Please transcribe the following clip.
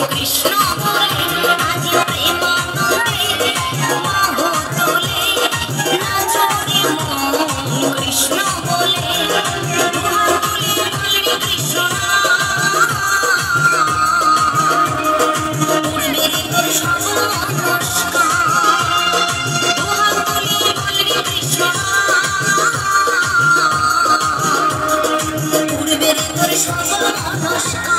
কৃষ্ণ বলে আজিও প্রেম করে বাহু তোলে নাচরে মন কৃষ্ণ বলে দুহাত তুলে বলরে কৃষ্ণ পূর্বের তোর সকল নমস্কার দুহাত তুলে বলরে কৃষ্ণ পূর্বের তোর সকল নমস্কার